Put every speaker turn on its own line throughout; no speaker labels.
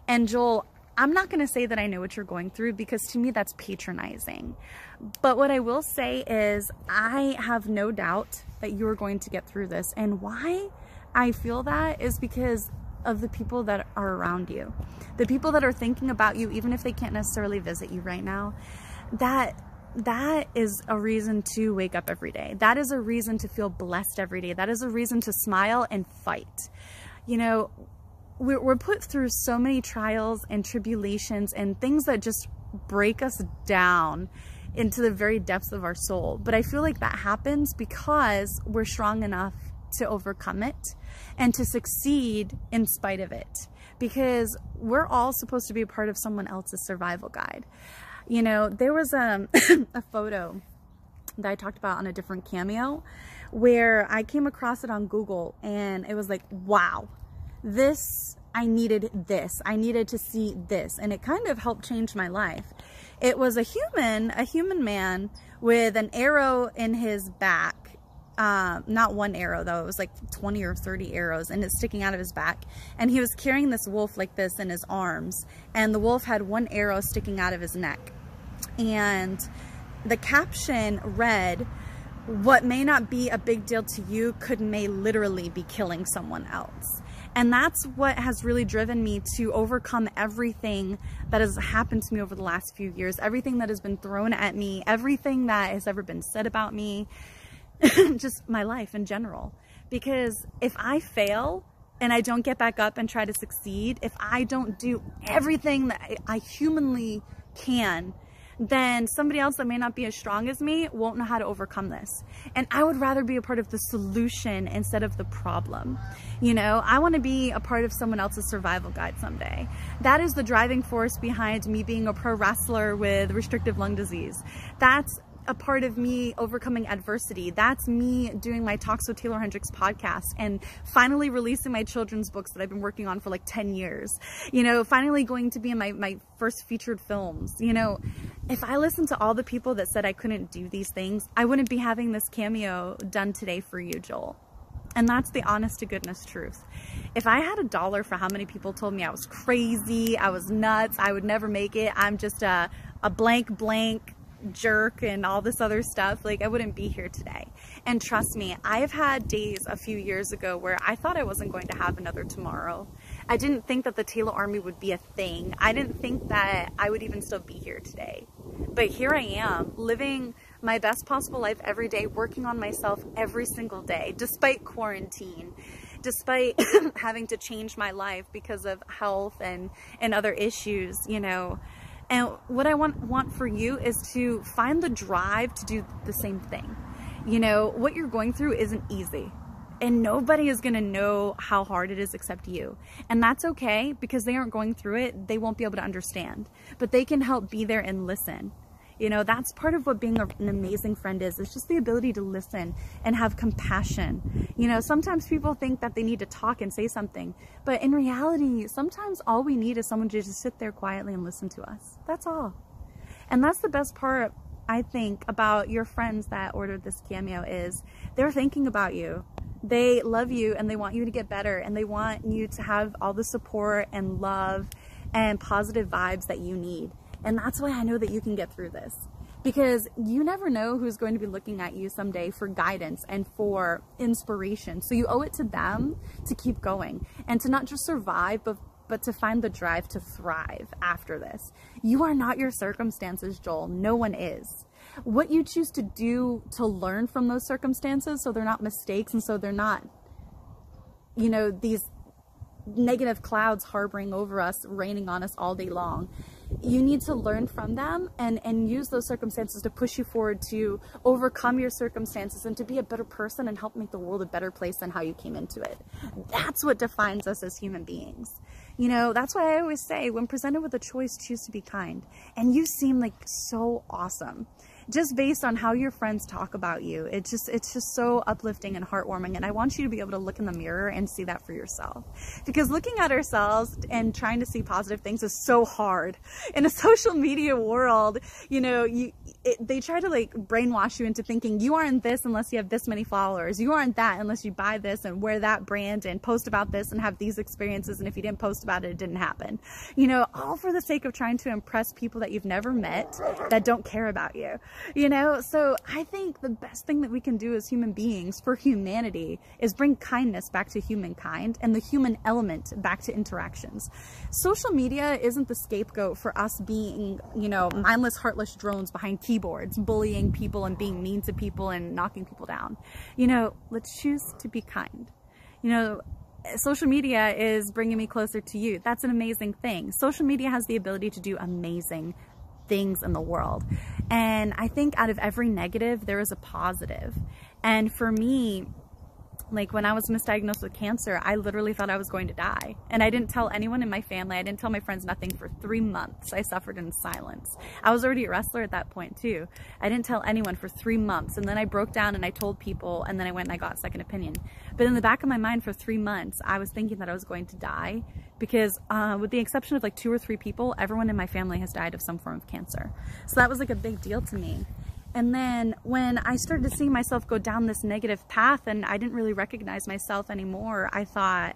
And Joel, I'm not going to say that I know what you're going through, because to me that's patronizing. But what I will say is I have no doubt that you're going to get through this. And why I feel that is because of the people that are around you, the people that are thinking about you, even if they can't necessarily visit you right now. That is a reason to wake up every day. That is a reason to feel blessed every day. That is a reason to smile and fight. You know, we're put through so many trials and tribulations and things that just break us down into the very depths of our soul. But I feel like that happens because we're strong enough to overcome it and to succeed in spite of it, because we're all supposed to be a part of someone else's survival guide. You know, there was a photo that I talked about on a different Cameo where I came across it on Google, and it was like, wow, I needed this. I needed to see this. And it kind of helped change my life. It was a human man with an arrow in his back. Not one arrow though, it was like 20 or 30 arrows, and it's sticking out of his back. And he was carrying this wolf like this in his arms, and the wolf had one arrow sticking out of his neck. And the caption read, "What may not be a big deal to you may literally be killing someone else." And that's what has really driven me to overcome everything that has happened to me over the last few years, everything that has been thrown at me, everything that has ever been said about me, just my life in general. Because if I fail and I don't get back up and try to succeed, if I don't do everything that I humanly can, then somebody else that may not be as strong as me won't know how to overcome this. And I would rather be a part of the solution instead of the problem. You know, I want to be a part of someone else's survival guide someday. That is the driving force behind me being a pro wrestler with restrictive lung disease. That's a part of me overcoming adversity. That's me doing my Talks with Taeler Hendrix podcast and finally releasing my children's books that I've been working on for like 10 years. You know, finally going to be in my first featured films. You know, if I listened to all the people that said I couldn't do these things, I wouldn't be having this cameo done today for you, Joel. And that's the honest to goodness truth. If I had $1 for how many people told me I was crazy, I was nuts, I would never make it, I'm just a blank jerk and all this other stuff, like, I wouldn't be here today. And trust me, I've had days a few years ago where I thought I wasn't going to have another tomorrow. I didn't think that the Taeler Army would be a thing. I didn't think that I would even still be here today. But here I am, living my best possible life every day, working on myself every single day, despite quarantine, despite having to change my life because of health and other issues, you know. And what I want for you is to find the drive to do the same thing. You know, what you're going through isn't easy, and nobody is going to know how hard it is except you. And that's okay, because they aren't going through it. They won't be able to understand, but they can help be there and listen. You know, that's part of what being an amazing friend is. It's just the ability to listen and have compassion. You know, sometimes people think that they need to talk and say something, but in reality, sometimes all we need is someone to just sit there quietly and listen to us. That's all. And that's the best part, I think, about your friends that ordered this cameo, is they're thinking about you. They love you and they want you to get better, and they want you to have all the support and love and positive vibes that you need. And that's why I know that you can get through this, because you never know who's going to be looking at you someday for guidance and for inspiration. So you owe it to them to keep going and to not just survive, but to find the drive to thrive after this. You are not your circumstances, Joel. No one is. What you choose to do to learn from those circumstances, so they're not mistakes, and so they're not, you know, these negative clouds harboring over us, raining on us all day long. You need to learn from them and use those circumstances to push you forward, to overcome your circumstances, and to be a better person and help make the world a better place than how you came into it. That's what defines us as human beings. You know, that's why I always say, when presented with a choice, choose to be kind. And you seem like so awesome. Just based on how your friends talk about you, it's just so uplifting and heartwarming. And I want you to be able to look in the mirror and see that for yourself, because looking at ourselves and trying to see positive things is so hard in a social media world. You know, they try to like brainwash you into thinking you aren't this unless you have this many followers. You aren't that unless you buy this and wear that brand and post about this and have these experiences. And if you didn't post about it, it didn't happen. You know, all for the sake of trying to impress people that you've never met, that don't care about you. You know, so I think the best thing that we can do as human beings for humanity is bring kindness back to humankind and the human element back to interactions. Social media isn't the scapegoat for us being, you know, mindless, heartless drones behind keyboards, bullying people and being mean to people and knocking people down. You know, let's choose to be kind. You know, social media is bringing me closer to you. That's an amazing thing. Social media has the ability to do amazing things in the world. And I think out of every negative, there is a positive. And for me, like when I was misdiagnosed with cancer, I literally thought I was going to die. And I didn't tell anyone in my family. I didn't tell my friends nothing for 3 months. I suffered in silence. I was already a wrestler at that point too. I didn't tell anyone for 3 months. And then I broke down and I told people, and then I went and I got a second opinion. But in the back of my mind for 3 months, I was thinking that I was going to die because with the exception of like 2 or 3 people, everyone in my family has died of some form of cancer. So that was like a big deal to me. And then when I started to see myself go down this negative path and I didn't really recognize myself anymore, I thought,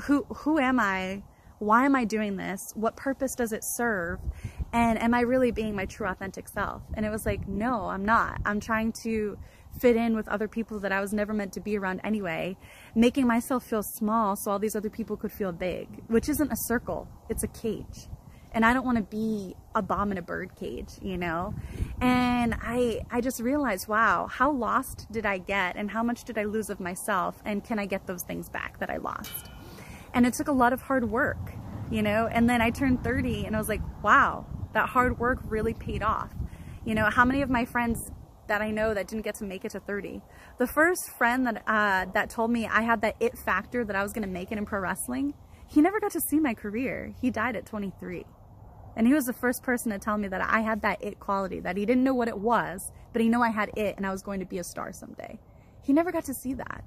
who am I? Why am I doing this? What purpose does it serve? And am I really being my true authentic self? And it was like, no, I'm not. I'm trying to fit in with other people that I was never meant to be around anyway, making myself feel small so all these other people could feel big, which isn't a circle, it's a cage. And I don't want to be a bomb in a bird cage, you know? And I just realized, wow, how lost did I get and how much did I lose of myself? And can I get those things back that I lost? And it took a lot of hard work, you know? And then I turned 30 and I was like, wow, that hard work really paid off. You know, how many of my friends that I know that didn't get to make it to 30? The first friend that, that told me I had that it factor that I was going to make it in pro wrestling, he never got to see my career. He died at 23. And he was the first person to tell me that I had that it quality, that he didn't know what it was, but he knew I had it and I was going to be a star someday. He never got to see that.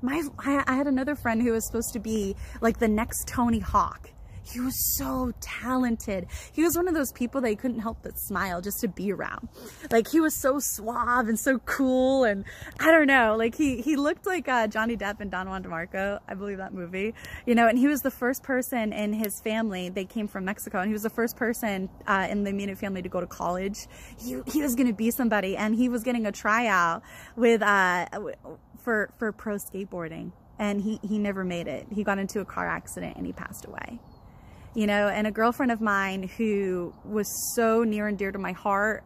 I had another friend who was supposed to be like the next Tony Hawk. He was so talented. He was one of those people that you couldn't help but smile just to be around. Like he was so suave and so cool, and I don't know, like he looked like Johnny Depp and Don Juan DeMarco, I believe that movie, you know. And he was the first person in his family, they came from Mexico, and he was the first person in the immediate family to go to college. He was gonna be somebody, and he was getting a tryout with for pro skateboarding, and he never made it. He got into a car accident and he passed away. You know, and a girlfriend of mine who was so near and dear to my heart,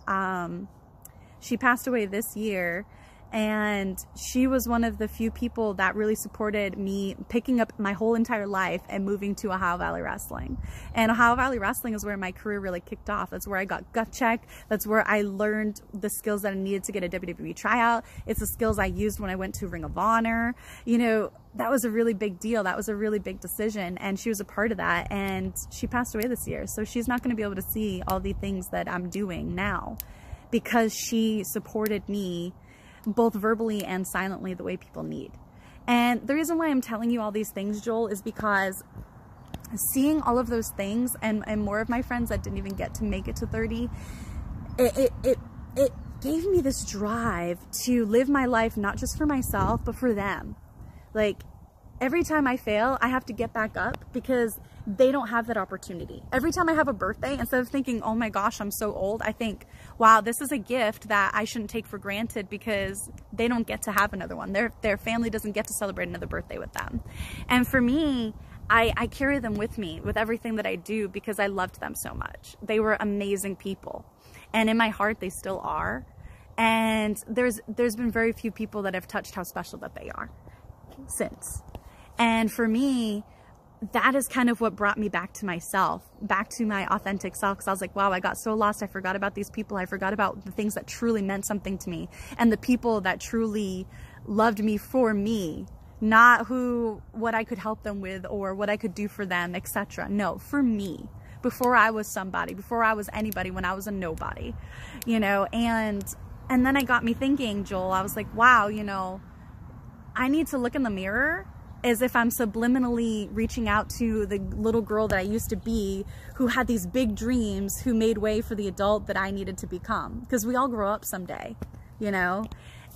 she passed away this year, and she was one of the few people that really supported me picking up my whole entire life and moving to Ohio Valley Wrestling. And Ohio Valley Wrestling is where my career really kicked off. That's where I got gut checked. That's where I learned the skills that I needed to get a WWE tryout. It's the skills I used when I went to Ring of Honor. You know, that was a really big deal. That was a really big decision, and she was a part of that, and she passed away this year. So she's not going to be able to see all the things that I'm doing now because she supported me both verbally and silently the way people need. And the reason why I'm telling you all these things, Joel, is because seeing all of those things and more of my friends that didn't even get to make it to 30, it gave me this drive to live my life not just for myself, but for them. Like, every time I fail, I have to get back up because they don't have that opportunity. Every time I have a birthday, instead of thinking, oh my gosh, I'm so old, I think, wow, this is a gift that I shouldn't take for granted because they don't get to have another one. Their family doesn't get to celebrate another birthday with them. And for me, I carry them with me with everything that I do because I loved them so much. They were amazing people. And in my heart, they still are. And there's been very few people that have touched how special that they are since. And for me, that is kind of what brought me back to myself, back to my authentic self, because I was like, wow, I got so lost. I forgot about these people. I forgot about the things that truly meant something to me and the people that truly loved me for me, not what I could help them with or what I could do for them, etc. No, for me, before I was somebody, before I was anybody, when I was a nobody, you know. And then it got me thinking, Joel, I was like, wow, you know, I need to look in the mirror as if I'm subliminally reaching out to the little girl that I used to be, who had these big dreams, who made way for the adult that I needed to become. Because we all grow up someday, you know?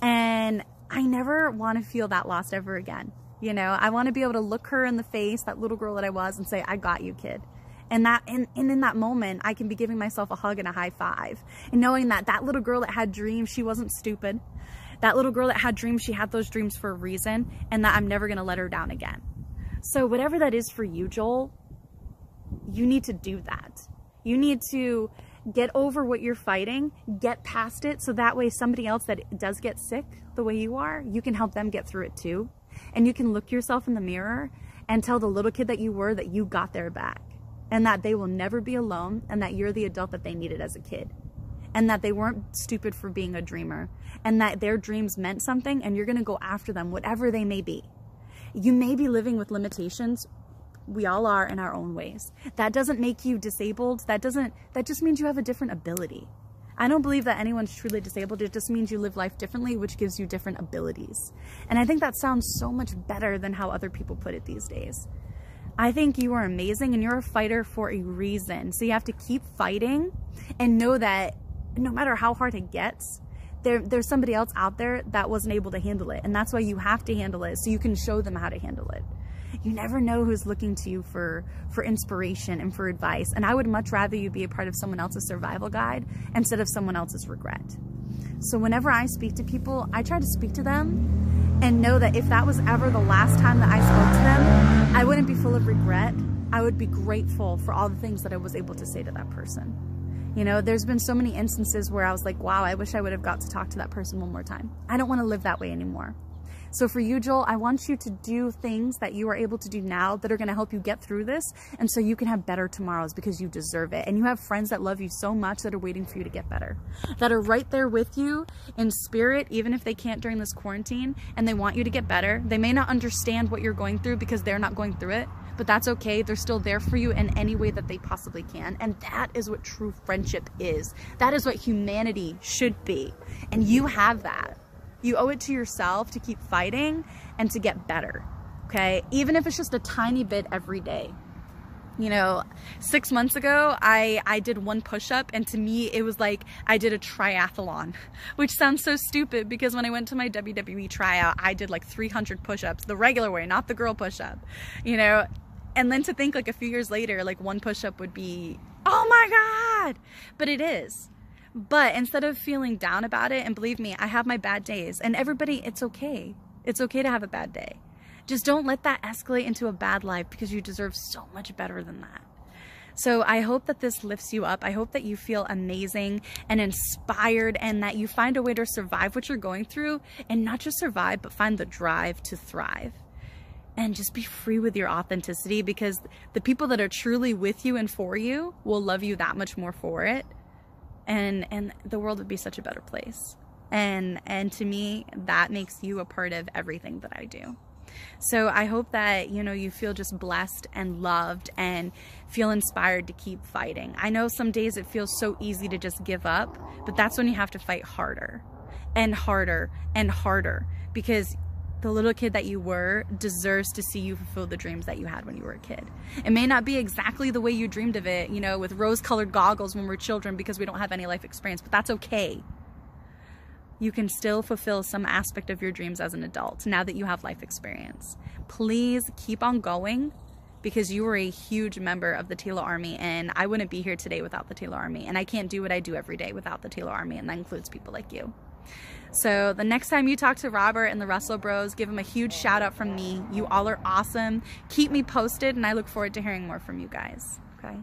And I never want to feel that lost ever again. You know, I want to be able to look her in the face, that little girl that I was, and say, I got you, kid. And in that moment, I can be giving myself a hug and a high five. And knowing that that little girl that had dreams, she wasn't stupid. That little girl that had dreams, she had those dreams for a reason, and that I'm never going to let her down again. So whatever that is for you, Joel, you need to do that. You need to get over what you're fighting, get past it, so that way somebody else that does get sick the way you are, you can help them get through it too. And you can look yourself in the mirror and tell the little kid that you were that you got their back, and that they will never be alone, and that you're the adult that they needed as a kid, and that they weren't stupid for being a dreamer, and that their dreams meant something, and you're going to go after them, whatever they may be. You may be living with limitations. We all are in our own ways. That doesn't make you disabled. That just means you have a different ability. I don't believe that anyone's truly disabled. It just means you live life differently, which gives you different abilities. And I think that sounds so much better than how other people put it these days. I think you are amazing, and you're a fighter for a reason. So you have to keep fighting and know that no matter how hard it gets, there's somebody else out there that wasn't able to handle it. And that's why you have to handle it, so you can show them how to handle it. You never know who's looking to you for inspiration and for advice. And I would much rather you be a part of someone else's survival guide instead of someone else's regret. So whenever I speak to people, I try to speak to them and know that if that was ever the last time that I spoke to them, I wouldn't be full of regret. I would be grateful for all the things that I was able to say to that person. You know, there's been so many instances where I was like, wow, I wish I would have got to talk to that person one more time. I don't want to live that way anymore. So for you, Joel, I want you to do things that you are able to do now that are going to help you get through this, and so you can have better tomorrows, because you deserve it. And you have friends that love you so much that are waiting for you to get better, that are right there with you in spirit, even if they can't during this quarantine, and they want you to get better. They may not understand what you're going through because they're not going through it, but that's okay. They're still there for you in any way that they possibly can. And that is what true friendship is. That is what humanity should be. And you have that. You owe it to yourself to keep fighting and to get better, okay? Even if it's just a tiny bit every day. You know, 6 months ago, I did one push-up, and to me, it was like I did a triathlon, which sounds so stupid because when I went to my WWE tryout, I did like 300 push-ups, the regular way, not the girl push-up, you know? And then to think like a few years later, like one push-up would be, oh my God, but it is. But instead of feeling down about it, and believe me, I have my bad days, and everybody, it's okay. It's okay to have a bad day. Just don't let that escalate into a bad life, because you deserve so much better than that. So I hope that this lifts you up. I hope that you feel amazing and inspired, and that you find a way to survive what you're going through, and not just survive, but find the drive to thrive. And just be free with your authenticity, because the people that are truly with you and for you will love you that much more for it. And the world would be such a better place. And to me, that makes you a part of everything that I do. So I hope that, you know, you feel just blessed and loved and feel inspired to keep fighting. I know some days it feels so easy to just give up, but that's when you have to fight harder and harder and harder, because the little kid that you were deserves to see you fulfill the dreams that you had when you were a kid. It may not be exactly the way you dreamed of it, you know, with rose-colored goggles when we're children, because we don't have any life experience, but that's okay. You can still fulfill some aspect of your dreams as an adult now that you have life experience. Please keep on going, because you are a huge member of the Taeler Army, and I wouldn't be here today without the Taeler Army, and I can't do what I do every day without the Taeler Army, and that includes people like you. So the next time you talk to Robert and the Russell Bros, give him a huge shout out from me. You all are awesome. Keep me posted, and I look forward to hearing more from you guys. Okay.